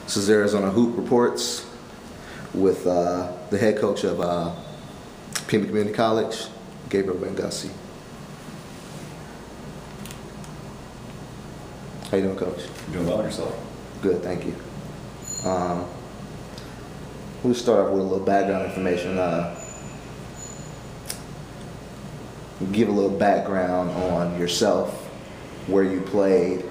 This is Arizona Hoop Reports with the head coach of Pima Community College, Gabriel Bengussi. How you doing, Coach? Doing well, yourself? Good, thank you. We'll start off with a little background information. Give a little background on yourself, where you played,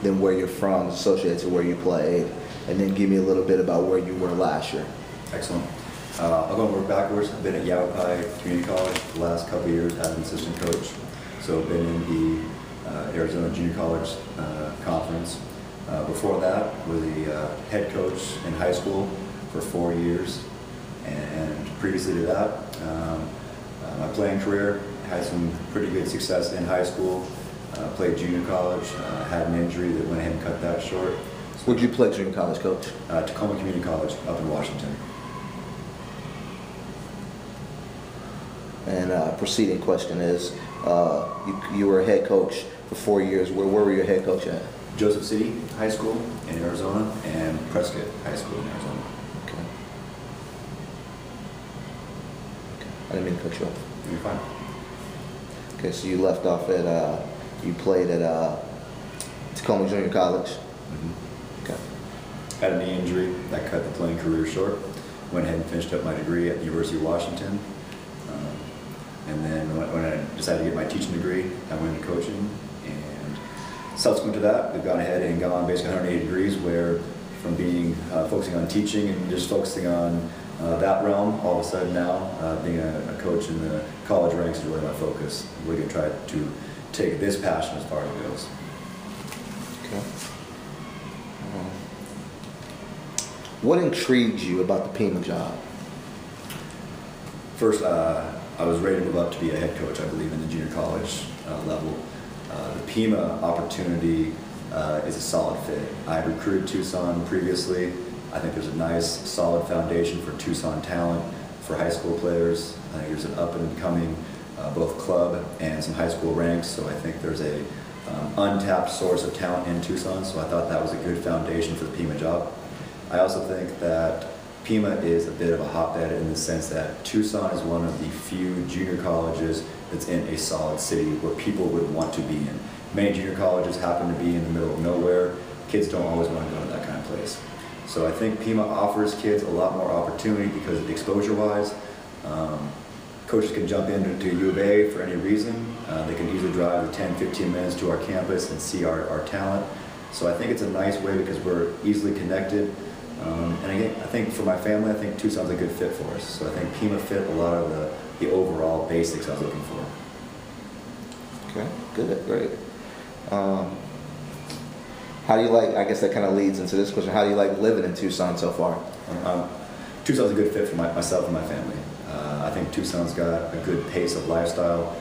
then where you're from, associated to where you played, and then give me a little bit about where you were last year. Excellent. I'll go and work backwards. I've been at Yavapai Community College for the last couple of years as an assistant coach. So I've been in the Arizona Junior College Conference. Before that, was the head coach in high school for 4 years. And previously to that, my playing career had some pretty good success in high school. Played junior college, had an injury that went ahead and cut that short. Where did you play junior college, Coach? Tacoma Community College up in Washington. And preceding question is, you were a head coach for 4 years. Where were you a head coach at? Joseph City High School in Arizona and Prescott High School in Arizona. Okay. I didn't mean to cut you off. You're fine. Okay, so you left off at, you played at Tacoma Junior College. Mm-hmm. Okay. Had a knee injury that cut the playing career short. Went ahead and finished up my degree at the University of Washington. And then when I decided to get my teaching degree, I went into coaching. And subsequent to that, we've gone ahead and gone basically 180 degrees, where from being focusing on teaching and just focusing on that realm, all of a sudden now being a coach in the college ranks is really my focus. We're going to try to take this passion as far as it goes. Okay. What intrigued you about the Pima job? First, I was ready to move up to be a head coach, I believe, in the junior college level. The Pima opportunity is a solid fit. I had recruited Tucson previously. I think there's a nice, solid foundation for Tucson talent for high school players. I think there's an up-and-coming both club and some high school ranks, so I think there's a untapped source of talent in Tucson, so I thought that was a good foundation for the Pima job. I also think that Pima is a bit of a hotbed in the sense that Tucson is one of the few junior colleges that's in a solid city where people would want to be in. Many junior colleges happen to be in the middle of nowhere. Kids don't always want to go to that kind of place. So I think Pima offers kids a lot more opportunity because of exposure-wise. Coaches can jump into U of A for any reason. They can easily drive the 10, 15 minutes to our campus and see our talent. So I think it's a nice way because we're easily connected. And again, I think for my family, I think Tucson's a good fit for us. So I think Pima fit a lot of the overall basics I was looking for. Okay, good, great. How do you like, I guess that kind of leads into this question, how do you like living in Tucson so far? Tucson's a good fit for myself and my family. I think Tucson's got a good pace of lifestyle.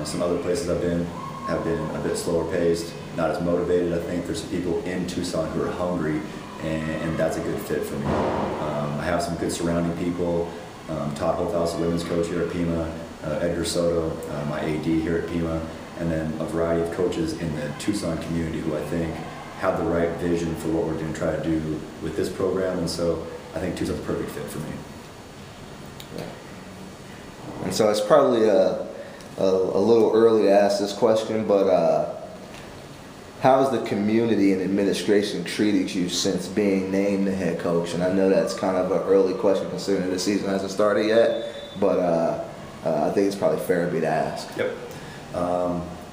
Some other places I've been have been a bit slower paced, not as motivated. I think there's some people in Tucson who are hungry, and that's a good fit for me. I have some good surrounding people. Todd Holthaus, the women's coach here at Pima, Edgar Soto, my AD here at Pima, and then a variety of coaches in the Tucson community who I think have the right vision for what we're going to try to do with this program, and so I think Tucson's a perfect fit for me. Yeah. And so it's probably a little early to ask this question, but how has the community and administration treated you since being named the head coach? And I know that's kind of an early question considering the season hasn't started yet, but I think it's probably fair of me to ask. Yep.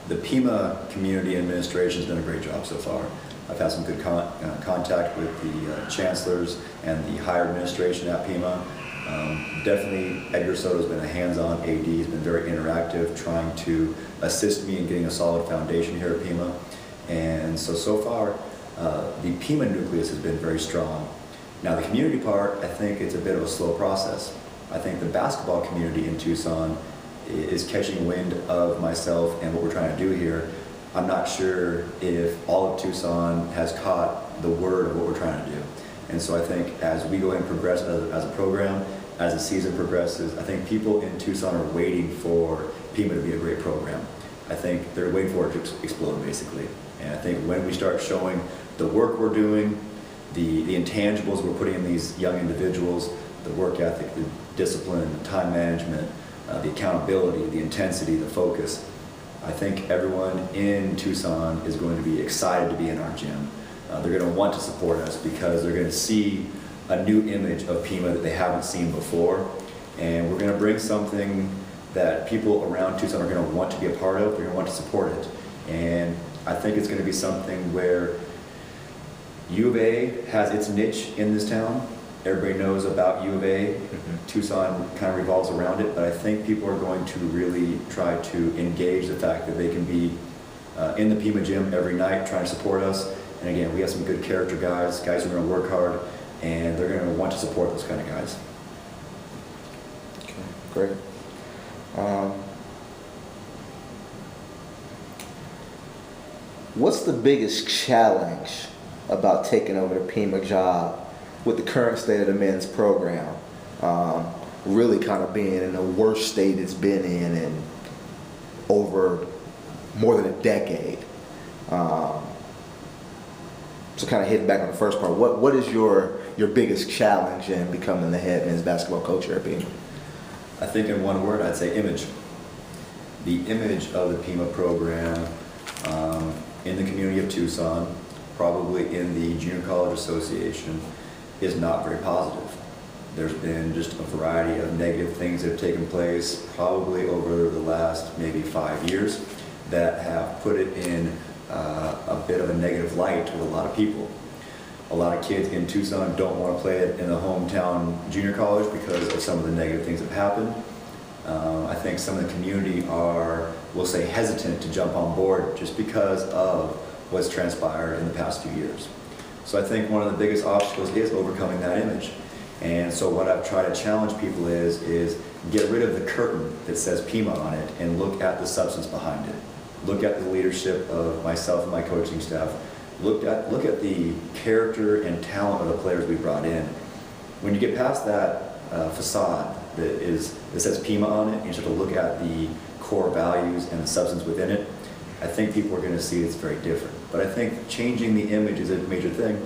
The Pima community administration has done a great job so far. I've had some good contact with the chancellors and the higher administration at Pima. Definitely Edgar Soto's been a hands-on AD. He's been very interactive, trying to assist me in getting a solid foundation here at Pima. And so far, the Pima nucleus has been very strong. Now the community part, I think it's a bit of a slow process. I think the basketball community in Tucson is catching wind of myself and what we're trying to do here. I'm not sure if all of Tucson has caught the word of what we're trying to do. And so I think as we go ahead and progress as a program, as the season progresses, I think people in Tucson are waiting for Pima to be a great program. I think they're waiting for it to explode, basically. And I think when we start showing the work we're doing, the intangibles we're putting in these young individuals, the work ethic, the discipline, the time management, the accountability, the intensity, the focus. I think everyone in Tucson is going to be excited to be in our gym. They're going to want to support us because they're going to see a new image of Pima that they haven't seen before. And we're going to bring something that people around Tucson are going to want to be a part of. They're going to want to support it. And I think it's going to be something where U of A has its niche in this town. Everybody knows about U of A. Tucson kind of revolves around it, but I think people are going to really try to engage the fact that they can be in the Pima gym every night trying to support us. And again, we have some good character guys who are going to work hard, and they're going to want to support those kind of guys. Okay, great. What's the biggest challenge about taking over the Pima job with the current state of the men's program? Really kind of being in the worst state it's been in over more than a decade. So kind of hitting back on the first part, what is your biggest challenge in becoming the head men's basketball coach here at Pima? I think in one word, I'd say image. The image of the Pima program in the community of Tucson, probably in the Junior College Association, is not very positive. There's been just a variety of negative things that have taken place probably over the last maybe 5 years that have put it in a bit of a negative light with a lot of people. A lot of kids in Tucson don't want to play it in the hometown junior college because of some of the negative things that have happened. I think some of the community are, we'll say, hesitant to jump on board just because of what's transpired in the past few years. So I think one of the biggest obstacles is overcoming that image. And so what I've tried to challenge people is get rid of the curtain that says Pima on it and look at the substance behind it. Look at the leadership of myself and my coaching staff. Look at the character and talent of the players we brought in. When you get past that facade that says Pima on it, and you start to look at the core values and the substance within it, I think people are going to see it's very different. But I think changing the image is a major thing.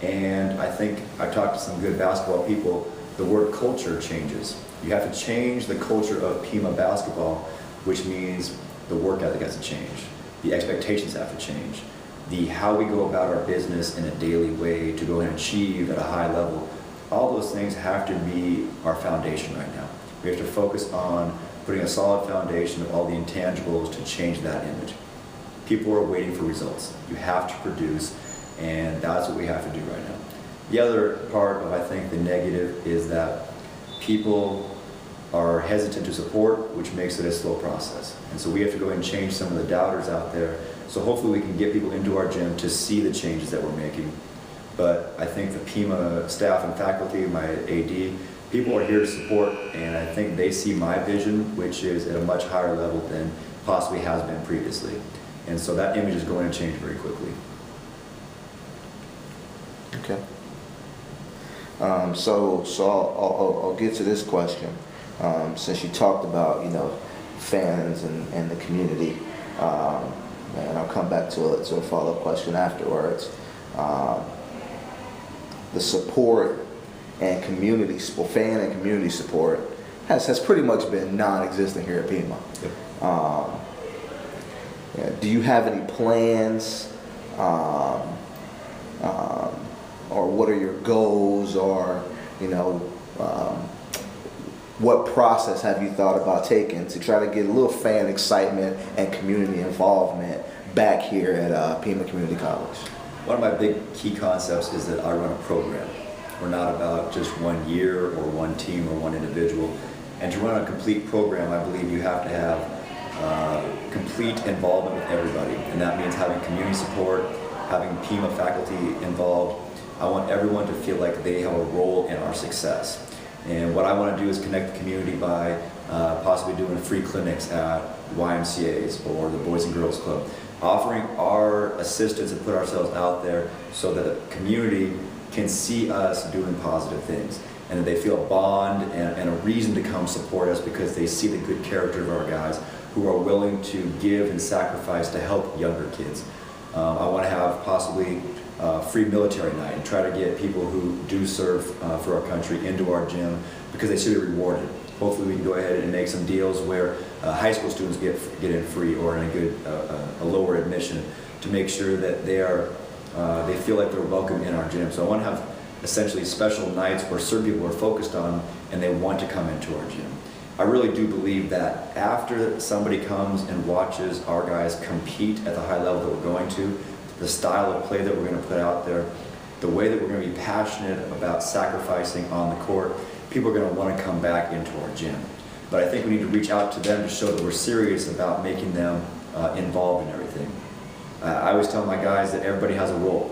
And I think I've talked to some good basketball people, the word culture changes. You have to change the culture of Pima basketball, which means the work ethic has to change. The expectations have to change. The how we go about our business in a daily way to go and achieve at a high level, all those things have to be our foundation right now. We have to focus on putting a solid foundation of all the intangibles to change that image. People are waiting for results. You have to produce, and that's what we have to do right now. The other part of, I think, the negative is that people are hesitant to support, which makes it a slow process. And so we have to go ahead and change some of the doubters out there. So hopefully we can get people into our gym to see the changes that we're making. But I think the Pima staff and faculty, my AD, people are here to support, and I think they see my vision, which is at a much higher level than possibly has been previously. And so that image is going to change very quickly. Okay. So I'll get to this question. Since you talked about, fans and the community, and I'll come back to a follow-up question afterwards. The support and fan and community support has pretty much been non-existent here at Pima. Yep. Do you have any plans, or what are your goals, or what process have you thought about taking to try to get a little fan excitement and community involvement back here at Pima Community College? One of my big key concepts is that I run a program. We're not about just 1 year or one team or one individual. And to run a complete program, I believe you have to have complete involvement with everybody. And that means having community support, having Pima faculty involved. I want everyone to feel like they have a role in our success. And what I want to do is connect the community by possibly doing free clinics at YMCAs or the Boys and Girls Club, offering our assistance and put ourselves out there so that the community can see us doing positive things, and that they feel a bond and a reason to come support us because they see the good character of our guys who are willing to give and sacrifice to help younger kids. I want to have possibly free military night and try to get people who do serve for our country into our gym because they should be rewarded. Hopefully we can go ahead and make some deals where high school students get in free or in a lower admission to make sure that they feel like they're welcome in our gym. So I want to have essentially special nights where certain people are focused on and they want to come into our gym. I really do believe that after somebody comes and watches our guys compete at the high level that we're going to, the style of play that we're going to put out there, the way that we're going to be passionate about sacrificing on the court, people are going to want to come back into our gym. But I think we need to reach out to them to show that we're serious about making them involved in everything. I always tell my guys that everybody has a role,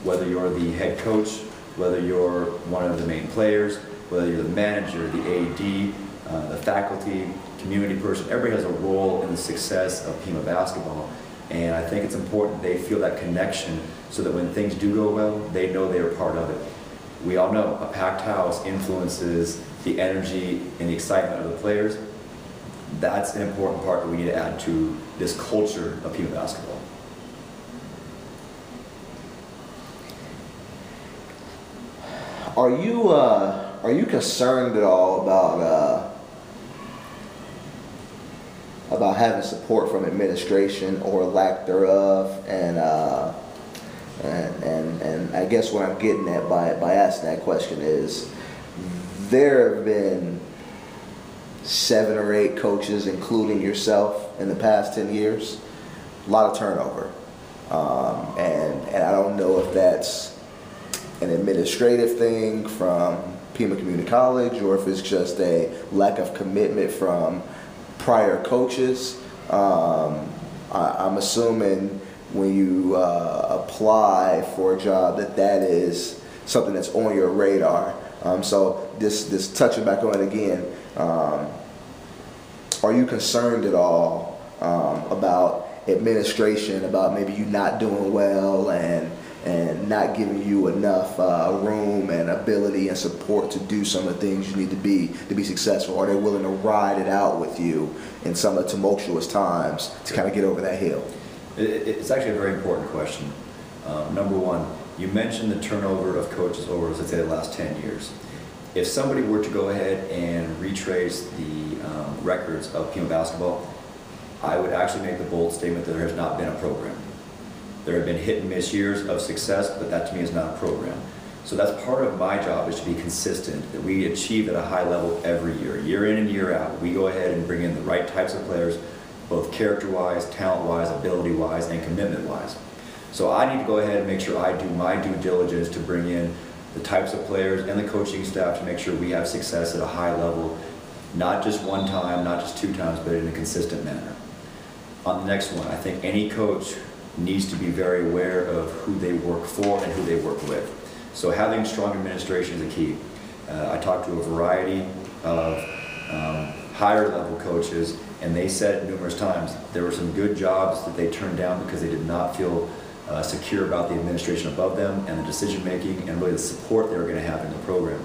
whether you're the head coach, whether you're one of the main players, whether you're the manager, the AD, the faculty, community person. Everybody has a role in the success of Pima basketball. And I think it's important they feel that connection so that when things do go well, they know they are part of it. We all know a packed house influences the energy and the excitement of the players. That's an important part that we need to add to this culture of Pima basketball. Are you concerned at all about having support from administration or lack thereof? And I guess what I'm getting at by asking that question is there have been 7 or 8 coaches, including yourself, in the past 10 years. A lot of turnover, and I don't know if that's an administrative thing from Pima Community College or if it's just a lack of commitment from prior coaches. I'm assuming when you apply for a job that is something that's on your radar. So this touching back on it again, are you concerned at all about administration, about maybe you not doing well and not giving you enough room and ability and support to do some of the things you need to be successful? Are they willing to ride it out with you in some of the tumultuous times to kind of get over that hill? It's actually a very important question. Number one, you mentioned the turnover of coaches over, let's say, the last 10 years. If somebody were to go ahead and retrace the records of Pima basketball, I would actually make the bold statement that there has not been a program. There have been hit and miss years of success, but that to me is not a program. So that's part of my job, is to be consistent, that we achieve at a high level every year in and year out. We go ahead and bring in the right types of players, both character-wise, talent-wise, ability-wise, and commitment-wise. So I need to go ahead and make sure I do my due diligence to bring in the types of players and the coaching staff to make sure we have success at a high level, not just one time, not just 2 times, but in a consistent manner. On the next one, I think any coach needs to be very aware of who they work for and who they work with. So having strong administration is a key. I talked to a variety of higher level coaches, and they said numerous times there were some good jobs that they turned down because they did not feel secure about the administration above them and the decision making and really the support they were going to have in the program.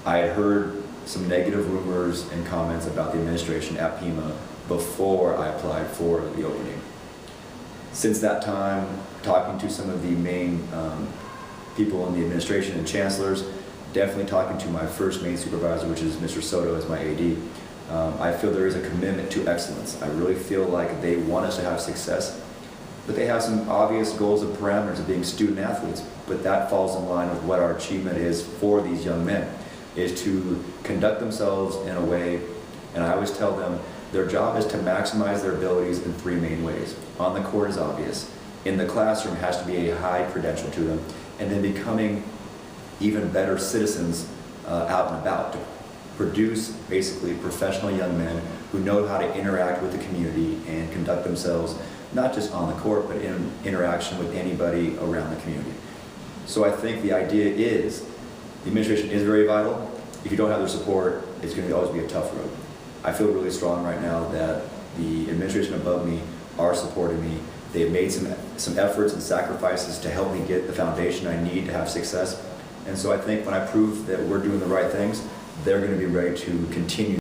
I had heard some negative rumors and comments about the administration at Pima before I applied for the opening. Since that time, talking to some of the main people in the administration and chancellors, definitely talking to my first main supervisor, which is Mr. Soto as my AD, I feel there is a commitment to excellence. I really feel like they want us to have success, but they have some obvious goals and parameters of being student athletes, but that falls in line with what our achievement is for these young men, is to conduct themselves in a way, and I always tell them, their job is to maximize their abilities in 3 main ways. On the court is obvious. In the classroom has to be a high credential to them, and then becoming even better citizens out and about to produce basically professional young men who know how to interact with the community and conduct themselves not just on the court, but in interaction with anybody around the community. So I think the idea is the administration is very vital. If you don't have their support, it's going to always be a tough road. I feel really strong right now that the administration above me are supporting me. They've made some efforts and sacrifices to help me get the foundation I need to have success. And so I think when I prove that we're doing the right things, they're going to be ready to continue